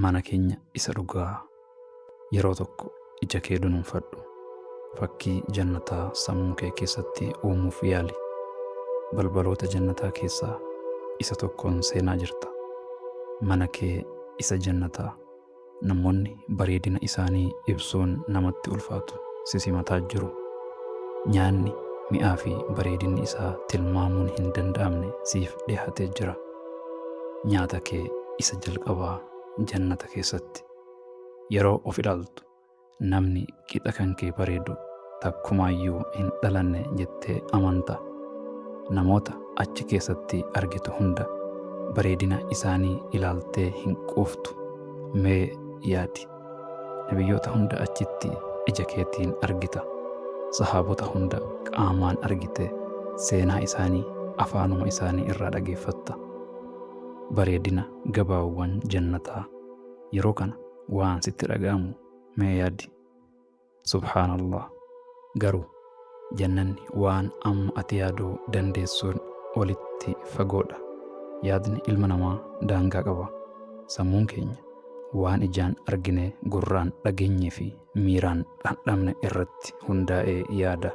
mana keenya isa dhugaa yeroo tokko ija kee dunuunfadhu. Fakkii jannataa sammuu kee keessatti uumuuf yaali. Balbaloota jannataa keessaa isa tokkoon seenaa jirta. Mana kee isa jannataa namoonni bareedina isaanii ibsuun namatti ulfaatu sisimataa jiru. Nyaanni mi'aa fi bareedinni isaa tilmaamuun hin danda'amne siif dhiyaatee jira. Nyaata kee isa jalqabaa jannata keessatti yeroo of ilaaltu namni qixa kan kee bareedu takkumaayyuu hin dhalanne jettee amanta. Namoota achi keessatti argitu hunda bareedina isaanii ilaaltee hin quuftu. Mee yaadi, nabiyyoota hunda achitti ija keetiin argita. Sahaabota hunda qaamaan argite seenaa isaanii afaanuma isaanii irraa dhageeffatta. Bareedina gabaawwan jannataa yeroo kana waan sitti dhaga'amu mee yaadi. Subhaanallah. Garuu jannanni waan amma ati yaaduu dandeessuun olitti fagoodha. Yaadni ilma namaa daangaa qaba. Sammuun keenya waan ijaan argine, gurraan dhageenye fi miiraan dhandhamne irratti hundaa'ee yaada.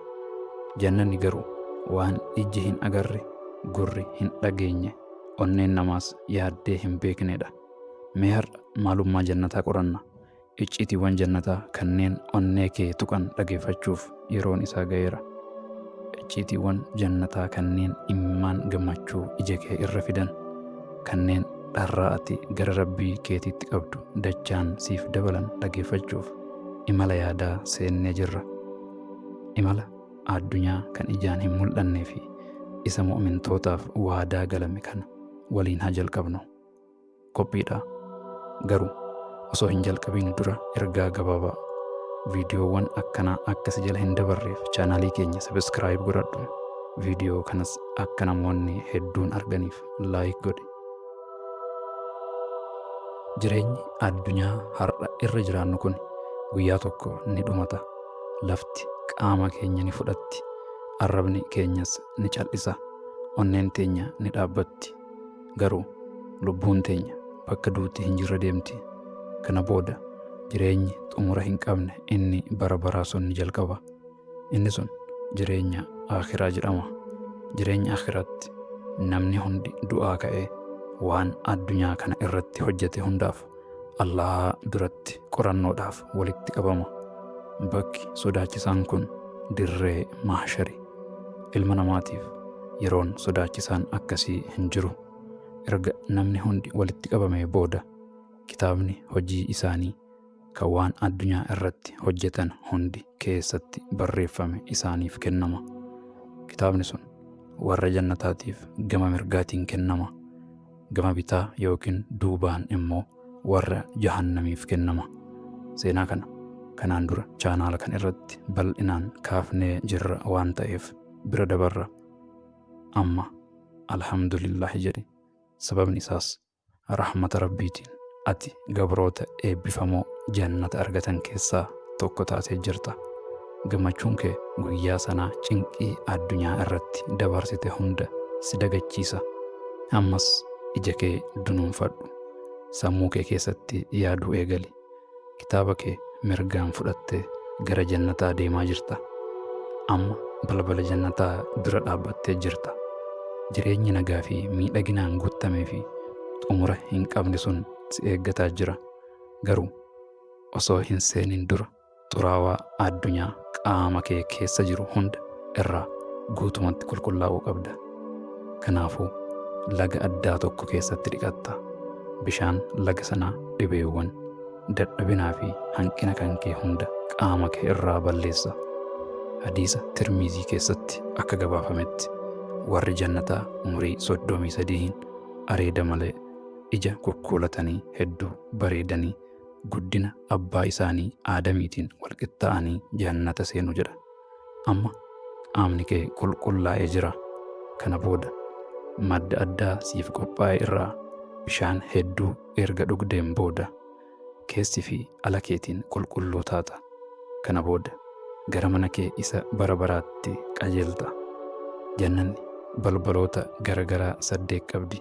Jannanni garuu waan iji hin agarre, gurri hin dhageenye, onneen namaas yaaddee hin beeknedha. Mee har'a maalummaa jannataa qoranna. Iccitiiwwan jannataa kanneen onnee kee tuqan dhageeffachuuf yeroon isaa ga'eera. Iccitiiwwan jannataa kanneen imimmaan gammachuu ija kee irra fidan, kanneen dharraa ati gara Rabbii keetiitti qabdu dachaan siif dabalan dhageeffachuuf imala yaadaa seennee jirra. Imala addunyaa kan ijaan hin mul'annee fi isa mu'mintootaaf waadaa galame kana waliin haa jalqabnu. Qophiidha. Garuu osoo hin jalqabiin dura ergaa gabaabaa. Viidiyoowwan akkanaa akkasi jala hin dabarreef chaanaalii keenya sabiskiraayib godhadhu. Viidiyoo kanas akka namoonni hedduun arganiif laayik godhi. Jireenyi addunyaa har'a irra jiraannu kun guyyaa tokko ni dhumata. Lafti qaama keenya ni fudhatti. Arrabni keenyas ni cal'isa. Onneen teenya ni dhaabbatti. Garuu lubbuun teenya bakka duuti hin jirre deemti. Kana booda jireenyi xumura hin qabne inni bara baraa sun ni jalqaba. Inni sun jireenya akhiraa jedhama. Jireenya akhiraatti namni hundi du'aa ka'ee waan addunyaa kana irratti hojjete hundaaf Allah duratti qorannoodhaaf walitti qabama. Bakki sodaachisaan kun dirree mahshari. Ilma namaatiif yeroon sodaachisaan akkasii hin jiru. Erga namni hundi walitti qabamee booda kitaabni hojii isaanii kan waan addunyaa irratti hojjetan hundi keessatti barreeffame isaaniif kennama. Kitaabni sun warra jannataatiif gama mirgaatiin kennama. Gama bitaa yookiin duubaan immoo warra jahannamiif kennama. Seenaa kana kanaan dura chaanaala kan irratti bal'inaan kaafnee jirra waan ta'eef bira dabarra. Amma alhamdulillahi jedhi. Sababni isaas rahmata Rabbiitiin ati gabroota eebbifamoo jannata argatan keessaa tokko taatee jirta. Gammachuun kee guyyaa sanaa cinqii addunyaa irratti dabarsite hunda si dagachiisa. Ammas ija kee dunuunfadhu. Sammuu kee keessatti yaaduu eegali. Kitaaba kee mirgaan fudhattee gara jannataa deemaa jirta. Amma balbala jannataa dura dhaabbattee jirta. Jireenyi nagaa fi miidhaginaan guutamee fi xumura hin qabne sun si eeggataa jira. Garuu osoo hin seenin dura xuraawaa addunyaa qaama kee keessa jiru hunda irraa guutumatti qulqullaa'uu qabda. Kanaafuu laga addaa tokko keessatti dhiqatta. Bishaan laga sanaa dhibeewwan, dadhabinaa fi hanqina kan kee hunda qaama kee irraa balleessa. Hadiisa Tirmizii keessatti akka gabaafametti warri jannataa umurii 33 areeda malee ija kukkuulatanii hedduu bareedanii guddina abbaa isaanii Aadamiitiin walqixxaa'anii jannata seenu jedha. Amma qaamni kee qulqullaa'ee jira. Kana booda madda addaa siif qophaa'e irraa bishaan hedduu erga dhugdeen booda keessi fi ala keetiin qulqulluu taata. Kana booda gara mana kee isa bara baraatti qajeelta. Jannanni balbaloota garagaraa 8 qabdi.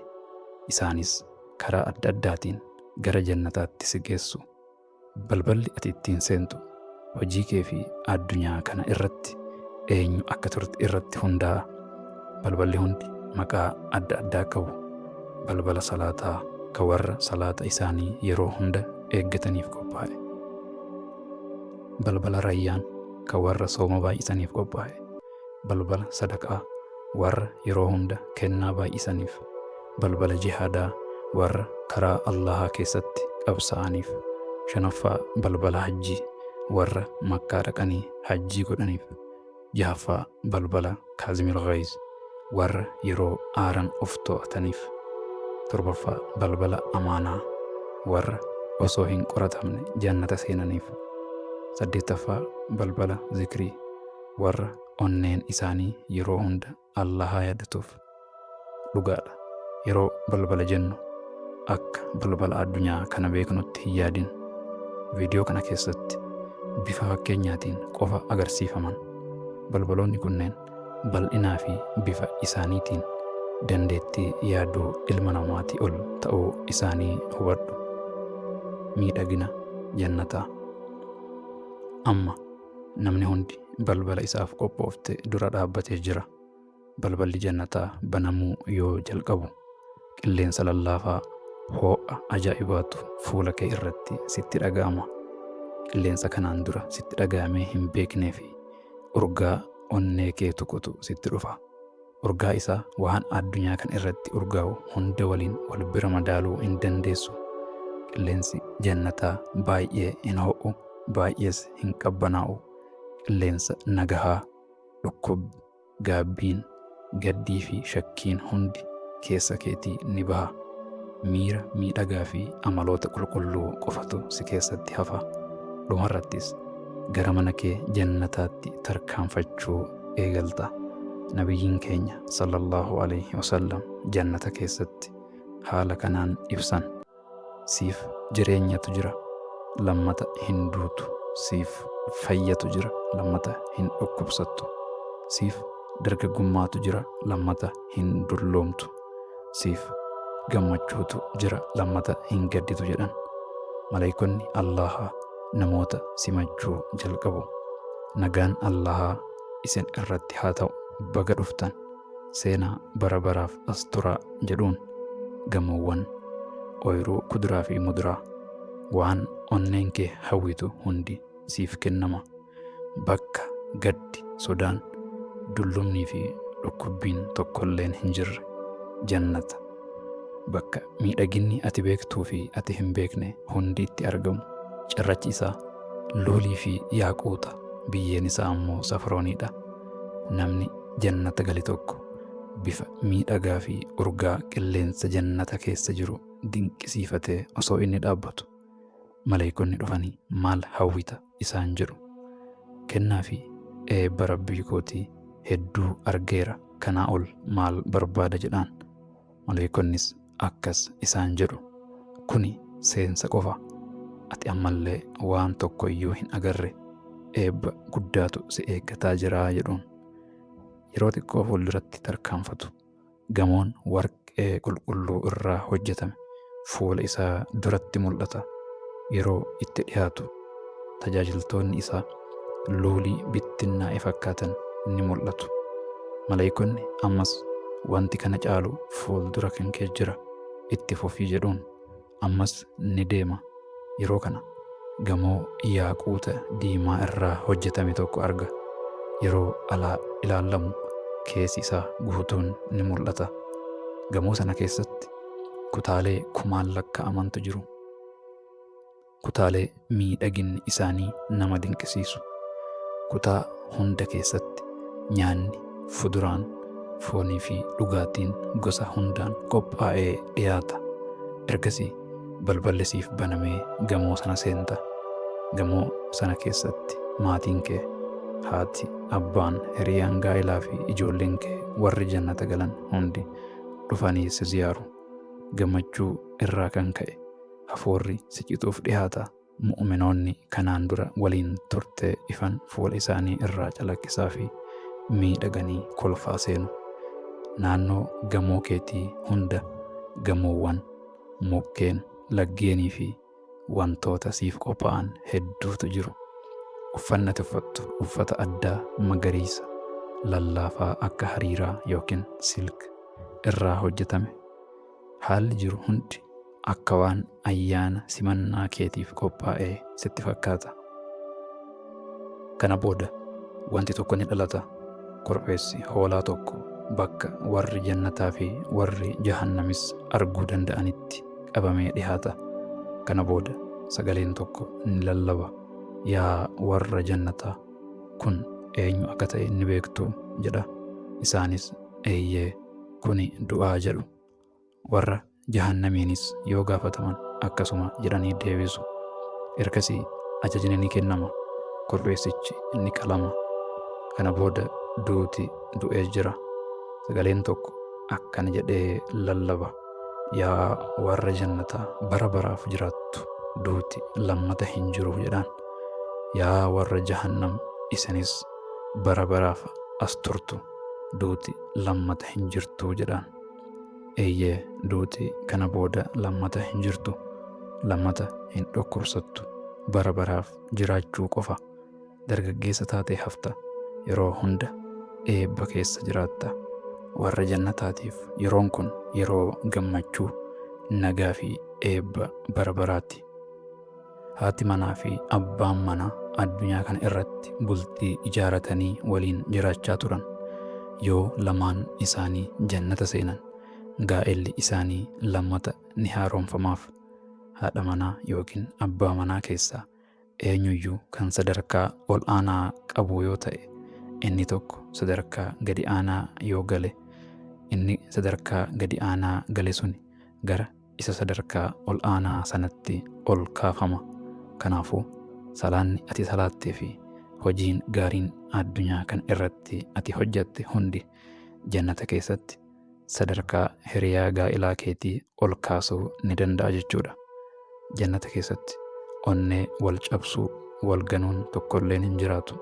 Isaanis karaa adda addaatiin gara jannataatti si geessu. Balballi ati ittiin seentu hojii kee fi addunyaa kana irratti eenyu akka turte irratti hundaa'a. Balballi hundi maqaa adda addaa qabu. Balbala salaataa kan warra salaata isaanii yeroo hunda eeggataniif qophaa'e. Balbala rayyaan kan warra sooma baay'isaniif qophaa'e. Balbala sadaqaa warra yeroo hunda kennaa baay'isaniif. Balbala jihaadaa warra karaa Allahaa keessatti qabsaa'aniif. 5ffaa balbala hajjii warra Makkaa dhaqanii hajjii godhaniif. 6ffaa balbala kaazimil ghayz warra yeroo aaran of to'ataniif. 7ffaa balbala amaanaa warra osoo hin qoratamne jannata seenaniif. 8ffaa balbala zikrii warra onneen isaanii yeroo hunda Allahaa yaadatuuf. Dhugaadha, yeroo balbala jennu akka balbala addunyaa kana beeknutti hin yaadin. Viidiyoo kana keessatti bifa fakkeenyaatiin qofa agarsiifaman. Balbaloonni kunneen bal'inaa fi bifa isaaniitiin dandeettii yaaduu ilma namaatii ol ta'uu isaanii hubadhu. Miidhagina jannataa. Amma namni hundi balbala isaaf qophoofte dura dhaabbatee jira. Balballi jannataa banamuu yoo jalqabu qilleensa lallaafaa ho'a ajaa'ibaatu fuula kee irratti sitti dhaga'ama. Qilleensa kanaan dura sitti dhaga'amee hin beeknee fi urgaa onnee kee tuqutu sitti dhufa. Urgaa isaa waan addunyaa kan irratti urgaa'u hunda waliin wal bira madaaluu hin dandeessu. Qilleensi jannataa baay'ee hin ho'u, baay'ees hin qabbanaa'u. Qilleensa nagahaa, dhukkubni, gaabbiin, gaddii fi shakkiin hundi keessa keetii ni baha. Miira miidhagaa fi amaloota qulqulluu qofatu si keessatti hafa. Dhumarrattis gara mana kee jannataatti tarkaanfachuu eegalta. Nabiyyiin keenya sallallahu alaihi wasallam jannata keessatti haala kanaan ibsan. Siif jireenyatu jira, lammata hin duutu. Siif fayyatu jira, lammata hin dhukkubsattu. Siif dargaggummaatu jira, lammata hin dulloomtu. Siif gammachuutu jira, lammata hin gadditu jedhan. Malaayikonni Allahaa namoota simachuu jalqabu. Nagaan Allahaa isin irratti haa ta'u, baga dhuftan, seenaa bara baraaf as turaa jedhuun gamoowwan, ooyiruu kuduraa fi muduraa, waan onneen kee hawwitu hundi siif kennama. Bakka gaddi, sodaan, dullumnii fi dhukkubbiin tokkolleen hin jirre jannata. Bakka miidhaginni ati beektuu fi ati hin beekne hundi itti argamu. Cirrachi isaa luulii fi yaaquuta, biyyeen isaa ammoo safrooniidha. Namni jannata gale tokko bifa miidhagaa fi urgaa qilleensa jannata keessa jiru dinqisiifatee osoo inni dhaabbatu malaayikonni dhufanii maal hawwita isaan jedhu. Kennaa fi eebba rabbii kootii hedduu argeera, kanaa ol maal barbaada jedhaan. Malaayikonnis akkas isaan jedhu, kuni seensa qofa, ati ammallee waan tokko iyyuu hin agarre, eebba guddaatu si eeggataa jiraa jedhuun. Yeroo xiqqoo fuulduratti tarkaanfatu gamoon warqee qulqulluu irraa hojjetame fuula isaa duratti mul'ata. Yeroo itti dhiyaatu tajaajiltoonni isaa luulii bittinnaa'e fakkaatan ni mul'atu. Malaayikonni ammas wanti kana caalu fuuldura kan kee jira, itti fufii jedhuun ammas ni deema. Yeroo kana gamoo yaaquuta diimaa irraa hojjetame tokko arga. Yeroo alaa ilaallamu keessi isaa guutuun ni mul'ata. Gamoo sana keessatti kutaalee kumaan lakkaa'amantu jiru. Kutaalee miidhaginni isaanii nama dinqisiisu. Kutaa hunda keessatti nyaanni, fuduraan, foonii fi dhugaatiin gosa hundaan qophaa'ee dhiyaata. Ergasii balballi siif banamee gamoo sana seenta. Gamoo sana keessatti maatiin kee, haati, abbaan, hiriyaan gaa'ilaa fi ijoolleen kee warri jannata galan hundi dhufanii si ziyaaru. Gammachuu irraa kan ka'e hafuurri si cixuuf dhiyaata. Mu'minoonni kanaan dura waliin turtee ifan fuula isaanii irraa calaqqisaa fi miidhaganii kolfaa seenu. Naannoo gamoo keetii hunda gamoowwan, mukkeen, laggeenii fi wantoota siif qophaa'an hedduutu jiru. Uffanni ati uffattu uffata addaa magariisa lallaafaa akka hariiraa yookiin silk irraa hojjetame. Haalli jiru hundi akka waan ayyaana simannaa keetiif qophaa'ee sitti fakkaata. Kana booda wanti tokko ni dhalata. Korbeessi hoolaa tokko bakka warri jannataa fi warri jahannamis arguu danda'anitti qabamee dhihaata. Kana booda sagaleen tokko ni lallaba. Yaa warra jannataa, kun eenyu akka ta'e ni beektuu jedha. Isaanis eeyyee, kuni du'aa jedhu. Warra jahannamiinis yoo gaafataman akkasuma jedhanii deebisu. Ergasii ajajni ni kennama. Korbeessichi ni qalama. Kana booda duuti du'ee jira. Sagaleen tokko akkana jedhee lallaba. Yaa warra jannataa, bara baraaf jiraattu, duuti lammata hin jiru jedhaan. Yaa warra jahannam, isanis bara baraaf as turtu, duuti lammata hin jirtu jedhaan. Eeyyee, duuti kana booda lammata hin jirtu, lammata hin dhukkubsattu, bara baraaf jiraachuu qofa. Dargaggeessa taatee hafta, yeroo hunda eebba keessa jiraatta. Warra jannataatiif yeroon kun yeroo gammachuu, nagaa fi eebba bara baraatti. Haati manaa fi abbaan manaa addunyaa kana irratti bultii ijaaratanii waliin jiraachaa turan. Yoo lamaan isaanii jannata seenan, gaa'elli isaanii lammata ni haaromfamaaf. Haadha manaa yookiin abbaa manaa keessaa eenyuyyuu kan sadarkaa ol aanaa qabu yoo ta'e, inni tokko sadarkaa gadi aanaa yoo gale, inni sadarkaa gadi aanaa gale suni gara isa sadarkaa ol aanaa sanatti ol kaafama. Kanaafuu salaanni ati salaattee fi hojiin gaariin addunyaa kan irratti ati hojjatte hundi jannata keessatti sadarkaa hiriyaa gaa'ilaa keetii ol kaasuu ni danda'a jechuudha. Jannata keessatti onnee wal cabsuu, wal ganuun tokkolleen hin jiraatu.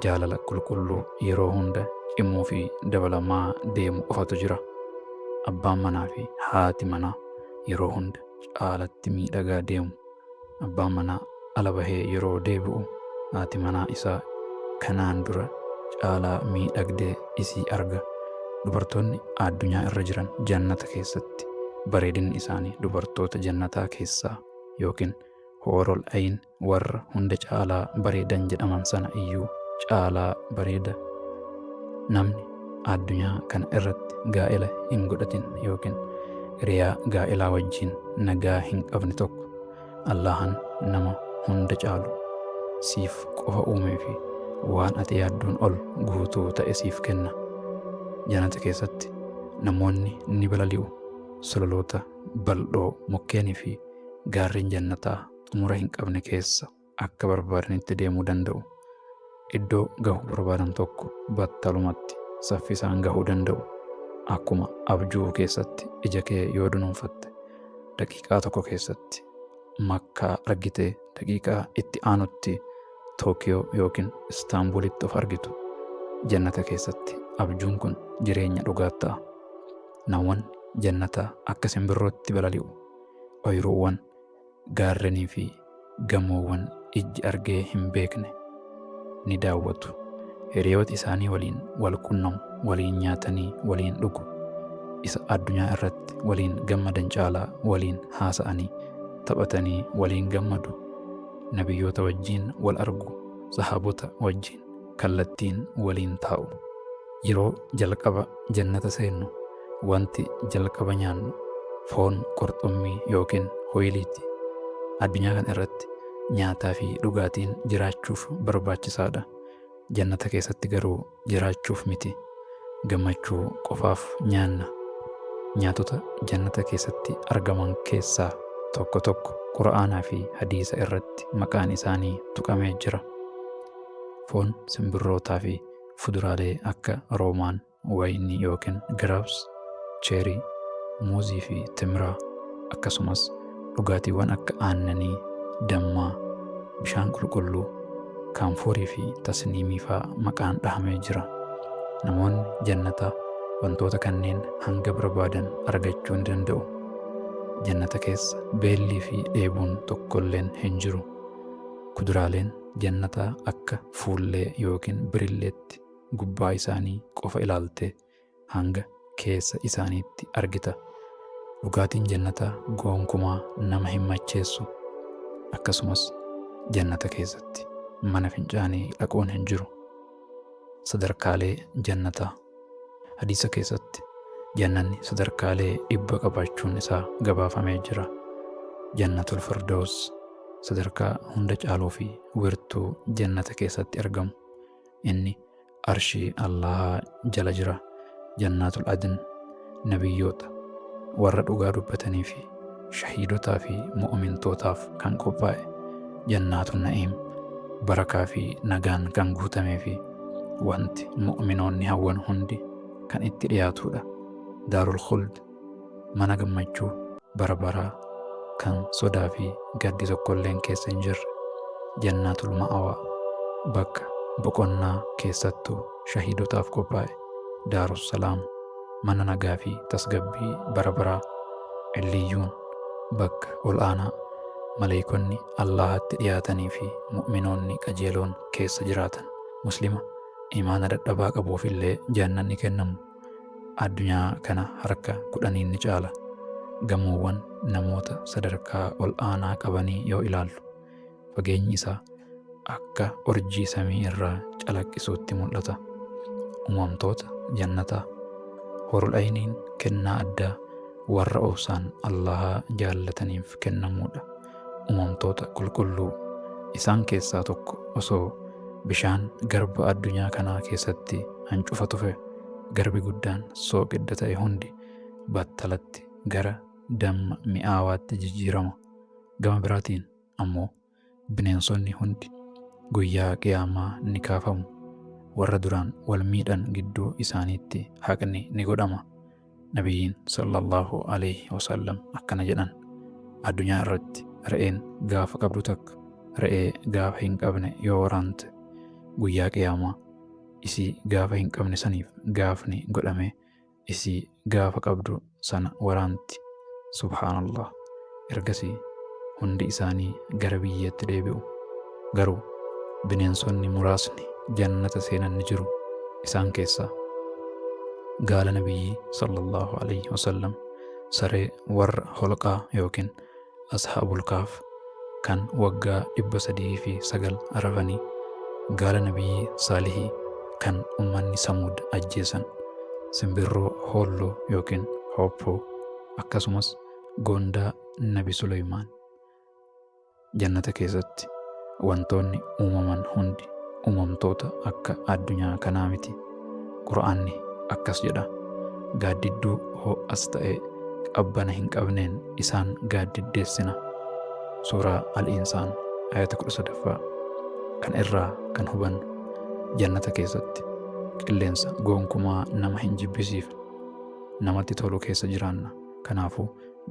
Jaalala qulqulluu yeroo hunda cimuu fi dabalamaa deemu qofatu jira. Abbaan manaa fi haati manaa yeroo hunda caalatti miidhagaa deemu. Abbaan manaa ala bahee yeroo deebi'u, haati manaa isaa kanaan dura caalaa miidhagdee isii arga. Dubartoonni addunyaa irra jiran jannata keessatti bareedinni isaanii dubartoota jannataa keessaa yookiin hoorol ayin warra hunda caalaa bareedan jedhaman sana iyyuu caalaa bareeda. Namni addunyaa kana irratti gaa'ela hin godhatin yookiin hiriyaa gaa'elaa wajjin nagaa hin qabne tokko Allahan nama hunda caalu siif qofa uumee fi waan ati yaadduun ol guutuu ta'e siif kenna. Jannata keessatti namoonni ni balali'u. Sololoota bal'oo, mukkeenii fi gaarreen jannataa xumura hin qabne keessa akka barbaadanitti deemuu danda'u. Iddoo gahuu barbaadan tokko battalumatti saffisaan gahuu danda'u. Akkuma abjuu keessatti ija kee yoo dunuunfatte daqiiqaa tokko keessatti Makkaa argitee daqiiqaa itti aanutti Tookiyoo yookiin Istaanbulitti of argitu. Jannata keessatti abjuun kun jireenya dhugaa ta'a. Namoonni jannataa akka simbirrootti balali'u. Oyruuwwan, gaarrenii fi gamoowwan ijji argee hin beekne ni daawwatu. Hiriyoota isaanii waliin wal quunnamu, waliin nyaatanii waliin dhugu. Isa addunyaa irratti waliin gammadan caalaa waliin haasa'anii taphatanii waliin gammadu. Nabiyyoota wajjiin wal argu, sahaabota wajjiin kallattiin waliin taa'u. Yeroo jalqaba jannata seennu wanti jalqaba nyaannu foon qurxummii yookiin hoyiliiti. Addunyaa kana irratti nyaataa fi dhugaatiin jiraachuuf barbaachisaadha. Jannata keessatti garuu jiraachuuf miti, gammachuu qofaaf nyaanna. Nyaatota jannata keessatti argaman keessaa tokko tokko Qura'aanaa fi hadiisa irratti maqaan isaanii tuqamee jira. Foon simbirrootaa fi fuduraalee akka roomaan, wayinii yookiin giraabs, cheerii, muuzii fi timiraa, akkasumas dhugaatiiwwan akka aannanii, dammaa, bishaan qulqulluu, kaanfuurii fi tasniimii fa'aa maqaan dhahamee jira. Namoonni jannataa wantoota kanneen hanga barbaadan argachuu ni danda'u. jannata keessa beellii fi dheebuun tokkolleen hin jiru. Kuduraaleen jannataa akka fuullee yookiin birilleetti gubbaa isaanii qofa ilaaltee hanga keessa isaaniitti argita. Dhugaatiin jannataa gonkumaa nama hin macheessu. Akkasumas jannata keessatti mana fincaanii dhaquun hin jiru. Sadarkaalee jannataa. Hadiisa keessatti jannanni sadarkaalee 100 qabaachuun isaa gabaafamee jira. Jannatul Firdaus sadarkaa hunda caaluu fi wirtuu jannata keessatti argamu. Inni arshii Allahaa jala jira. Jannatul Adn nabiyyoota warra dhugaa dubbatanii fi shahiidotaa fi mu'mintootaaf kan qophaa'e. Jannatul Na'iim barakaa fi nagaan kan guutamee fi wanti mu'minoonni hawwan hundi kan itti dhiyaatudha. Daarul Khuld mana gammachuu bara baraa kan sodaa fi gaddi tokkolleen keessa hin jirre. Jannatul Ma'awaa bakka boqonnaa keessattuu shahiidotaaf qophaa'e. Daarus Salaam mana nagaa fi tasgabbii bara baraa. Illiyyuun bakka ol aanaa maleeykonni Allahatti dhiyaatanii fi mu'minoonni qajeeloon keessa jiraatan. Muslima imaana dadhabaa qabuuf illee jannanni kennamu addunyaa kana harka 10 ni caala. Gamoowwan namoota sadarkaa ol aanaa qabanii yoo ilaallu fageenyi isaa akka urjii samii irraa calaqqisuutti mul'ata. Uumamtoota jannataa. Hurul Ayniin kennaa addaa warra obsaan Allaha jaallataniif kennamuudha. Uumamtoota qulqulluu. Isaan keessaa tokko osoo bishaan garba addunyaa kanaa keessatti hancufa tufe garbi guddaan sooqidda ta'e hundi battalatti gara damma mi'aawaatti jijjiirama. Gama biraatiin ammoo bineensonni hundi guyyaa qiyaamaa ni kaafamu. Warra duraan wal miidhan gidduu isaaniitti haqni ni godhama. Nabiyyiin sallallahu alaihi wasallam akkana jedhan: addunyaa irratti re'een gaafa qabdu takka re'ee gaafa hin qabne yoo waraante guyyaa qiyaamaa isii gaafa hin qabne saniif gaafni godhame isii gaafa qabdu sana waraanti. Subhaanallah. Ergasii hundi isaanii gara biyyeetti deebi'u. Garuu bineensonni muraasni jannata seenan ni jiru. Isaan keessaa gaala Nabiyyi sallallahu alaihi wasallam, saree warra holqaa yookiin ashaabul kaaf kan waggaa 309 arafanii, gaala Nabiyyi Saalihii kan ummanni Samuud ajjeesan, simbirroo hoolloo yookiin hoophoo, akkasumas gondaa Nabi Suleymaan. Jannata keessatti wantoonni uumaman hundi uumamtoota akka addunyaa kanaa miti. Qur'aanni akkas jedha: gaaddidduu ho'as ta'e qabbana hin qabneen isaan gaaddiddeessina. Suuraa Al-Insaan ayata 13. Kan irraa kan hubannu jannata keessatti qilleensa gonkumaa nama hin jibbisiifne namatti tolu keessa jiraanna. Kanaafuu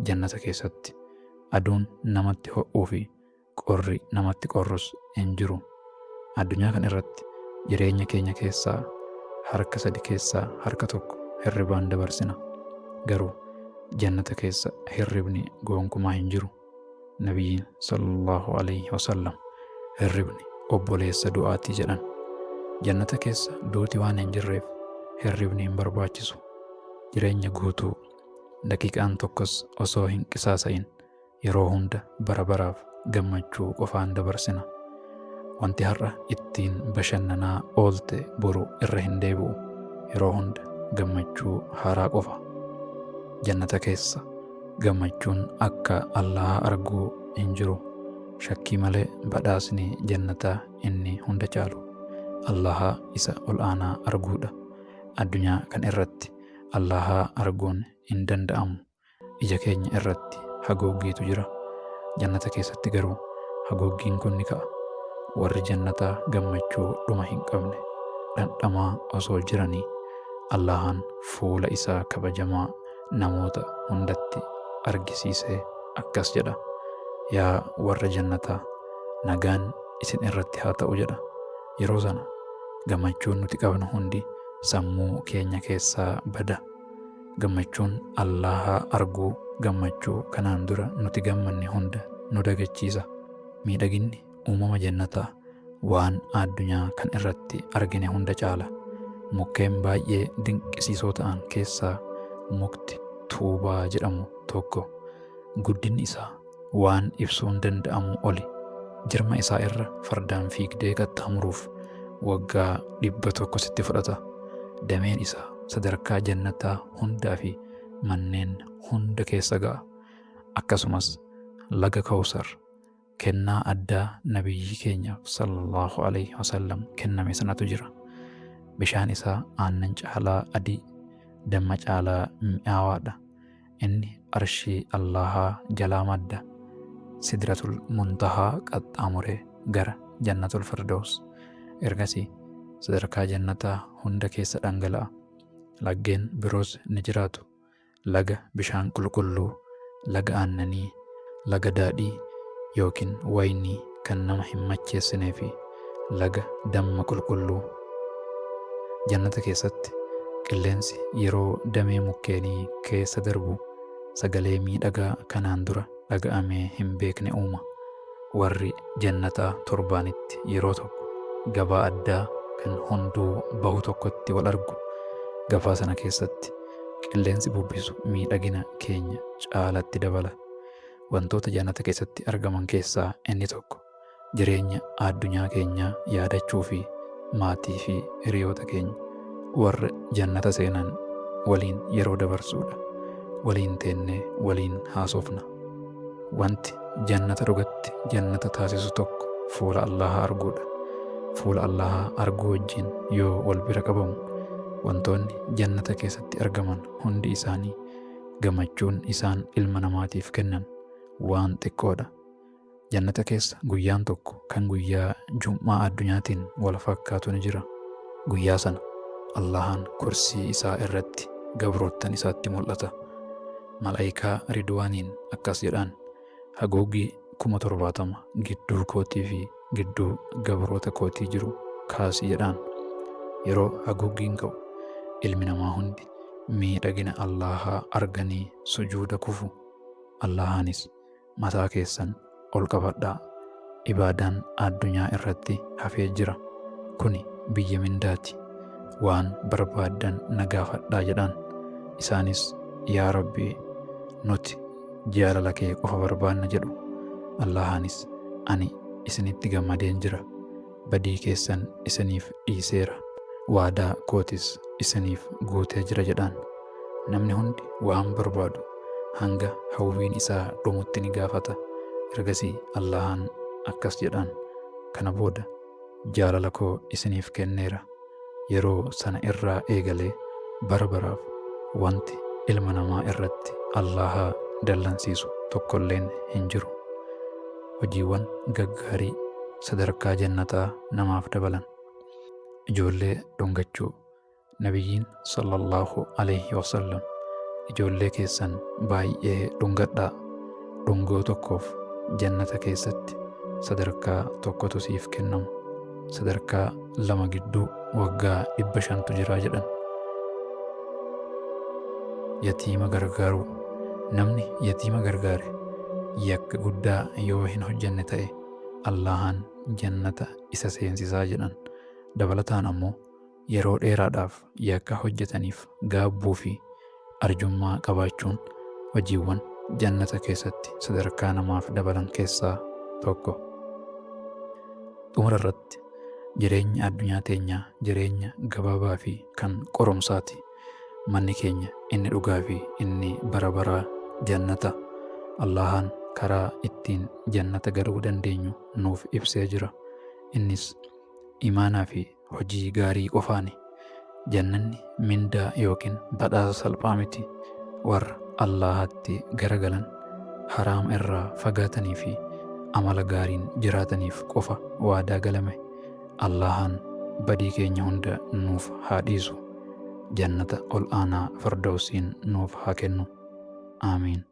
jannata keessatti aduun namatti ho'uu fi qorri namatti qorrus hin jiru. Addunyaa kana irratti jireenya keenya keessaa harka 3 keessaa harka 1 hirribaan dabarsina. Garuu jannata keessa hirribni gonkumaa hin jiru. Nabiyyiin sallallahu alaihi wasallam hirribni obboleessa du'aatii jedhan. Jannata keessa duuti waan hin jirreef hirribni hin barbaachisu. Jireenya guutuu daqiiqaan tokkos osoo hin qisaasa'in yeroo hunda bara baraaf gammachuu qofaan dabarsina. Wanti har'a ittiin bashannanaa oolte boru irra hin deebi'u. Yeroo hunda gammachuu haaraa qofa. Jannata keessa gammachuun akka Allaha arguu hin jiru. Shakkii malee badhaasni jannataa inni hunda caalu Allaha isa ol aanaa arguudha. Addunyaa kan irratti Allaha arguun hin danda'amu. Ija keenya irratti haguuggiitu jira. Jannata keessatti garuu haguuggiin kun ni ka'a. Warri jannataa gammachuu dhuma hin qabne dhandhamaa osoo jiranii Allahan fuula isaa kabajamaa namoota hundatti argisiisee akkas jedha: yaa warra jannataa, nagaan isin irratti haa ta'u jedha. Yeroo sana gammachuun nuti qabnu hundi sammuu keenya keessaa bada. Gammachuun Allaha arguu, gammachuu kanaan dura nuti gammanne hunda nu dagachiisa. Miidhaginni uumama jannataa waan addunyaa kan irratti argine hunda caala. Mukkeen baay'ee dinqisiisoo ta'an keessaa mukti tuubaa jedhamu tokko guddinni isaa waan ibsuun danda'amu oli. Jirma isaa irra fardaan fiigdee qaxxaamuruuf waggaa 100 sitti fudhata. Dameen isaa sadarkaa jannataa hundaa fi manneen hunda keessa ga'a. Akkasumas laga Kawsar kennaa addaa nabiyyi keenya sallallahu alaihi wasallam kenname sanatu jira. Bishaan isaa aannan caalaa adii, damma caalaa mi'aawaadha. Inni arshii Allahaa jalaa madda. Sidratul muntahaa qaxxaamuree gara jannatul firdaus. Ergasii sadarkaa jannataa hunda keessa dhangala'a. Laggeen biroos ni jiraatu. Laga bishaan qulqulluu, laga aannanii, laga daadhii yookiin waynii kan nama hin macheessinee fi laga damma qulqulluu. Jannata keessatti qilleensi yeroo damee mukkeenii keessa darbu sagalee miidhagaa kanaan dura dhaga'amee hin beekne uuma. Warri jannataa torbaanitti yeroo tokko gabaa addaa kan hunduu bahu tokkotti wal argu. Gabaa sana keessatti qilleensi bubbisu miidhagina keenya caalatti dabala. Wantoota jannata keessatti argaman keessaa inni tokko jireenya addunyaa keenyaa yaadachuu fi maatii fi hiriyoota keenya warra jannata seenan waliin yeroo dabarsuudha. Waliin teennee waliin haasofna. Wanti jannata dhugatti jannata taasisu tokko fuula Allahaa arguudha. Fuula Allahaa arguu wajjin yoo wal bira qabamu wantoonni jannata keessatti argaman hundi isaanii gammachuun isaan ilma namaatiif kennan waan xiqqoodha. Jannata keessa guyyaan tokko kan guyyaa Jum'aa addunyaatiin wal fakkaatu ni jira. Guyyaa sana Allahaan kursii isaa irratti gabroottan isaatti mul'ata. Malaayikaa Ridwaaniin akkas jedhaan, haguuggii 70,000 gidduu kootii fi gidduu gabroota kootii jiru kaasi jedhaan. Yeroo haguuggiin ka'u ilmi namaa hundi miidhagina Allahaa arganii sujuuda kufu. Allahaanis mataa keessan ol qabadhaa, ibaadaan addunyaa irratti hafee jira. Kuni biyya mindaati. Waan barbaaddan na gaafadhaa jedhaan. Isaanis yaa Rabbi nuti jaalala kee qofa barbaanna jedhu. Allahaanis ani isinitti gammadeen jira. Badii keessan isiniif dhiiseera. Waadaa kootis isiniif guutee jira jedhaan. Namni hundi waan barbaadu hanga hawwiin isaa dhumutti ni gaafata. Ergasii Allahaan akkas jedhaan, kana booda jaalala koo isiniif kenneera. Yeroo sana irraa eegalee bara baraaf wanti ilma namaa irratti Allahaa dallansiisu tokkolleen hin jiru. Hojiiwwan gaggaarii sadarkaa jannataa namaaf dabalan. Ijoollee dhungachuu. Nabiyyiin sallallahu alaihi wasallam ijoollee keessan baay'ee dhungadhaa. Dhungoo tokkoof jannata keessatti sadarkaa tokkotu siif kennamu. Sadarkaa 2 gidduu waggaa 500tu jiraa jedhan. Yatiima gargaaruu. Namni yatiima gargaare yakka guddaa yoo hin hojjenne ta'e Allahaan jannata isa seensisaa jedhan. Dabalataan ammoo yeroo dheeraadhaaf yakka hojjetaniif gaabbuu fi arjummaa qabaachuun hojiiwwan jannata keessatti sadarkaa namaaf dabalan keessaa tokko. Xumura irratti jireenya addunyaa teenyaa jireenya gabaabaa fi kan qoromsaati. Manni keenya inni dhugaa fi inni bara baraa jannata. Allahaan karaa ittiin jannata galuu dandeenyu nuuf ibsee jira. Innis imaanaa fi hojii gaarii qofaani. Jannanni mindaa yookiin badhaasa salphaa miti. Warra Allaahatti garagalan haraam irraa fagaatanii fi amala gaariin jiraataniif qofa waadaa galame. Allahaan badii keenya hunda nuuf haa dhiisu. Jannata ol aanaa firdawsiin nuuf haa kennu. Aamiin.